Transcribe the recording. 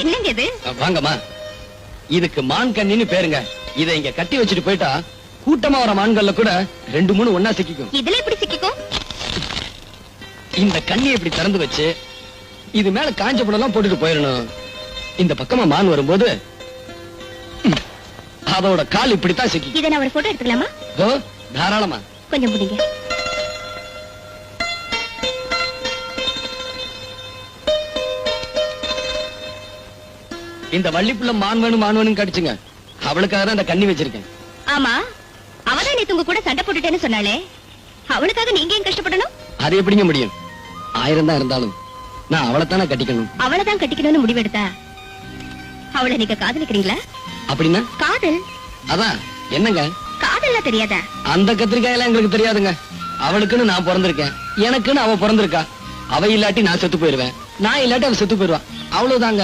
என்னங்க இது? வாங்கம்மா, இதுக்கு மான் கண்ணின்னு பேருங்க. இதை இங்க கட்டி வச்சுட்டு போயிட்டா கூட்டமா வர மான்கள்ல கூட 2-3 ஒன்னா சிக்கிக்கும். இதுல எப்படி சிக்கிக்கும்? இந்த கண்ணி இப்படி திறந்து வச்சு இது மேல காஞ்ச புடெல்லாம் போட்டுட்டு போயிடணும். இந்த பக்கமா மான் வரும்போது அதோட கால் இப்படித்தான் சிக்கி. இதை நான் ஒரு போட்டோ எடுத்துக்கலாமா? ஓ, தாராளமா. கொஞ்சம் முடிங்க. இந்த வள்ளிப்புள்ள மான் வேணும் கடிச்சுங்க. அவளுக்காக தான் இந்த கண்ணி வச்சிருக்கேன். ஆமா, அவதான் நேத்து உங்க கூட சண்டை போட்டுட்டேன்னு சொன்னாலே, அவளுக்காக நீங்க ஏன் கஷ்டப்படணும்? அது எப்படிங்க முடியும்? 1000 தான் இருந்தாலும் நான் அவளைத்தானே கட்டிக்கணும். அவளைதான் கட்டிக்கணும்னு முடிவெடுத்தா அவளை நீங்க காதலிக்கிறீங்களா? அப்படின்னா காதல் அதான் என்னங்க? காதல்லாம் தெரியாதா? அந்த கத்திரிக்காயெல்லாம் எங்களுக்கு தெரியாதுங்க. அவளுக்குன்னு நான் பிறந்திருக்கேன், எனக்குன்னு அவ பிறந்திருக்கா. அவ இல்லாட்டி நான் செத்து போயிருவேன், நான் இல்லாட்டி அவ செத்து போயிருவா. அவ்வளவுதாங்க.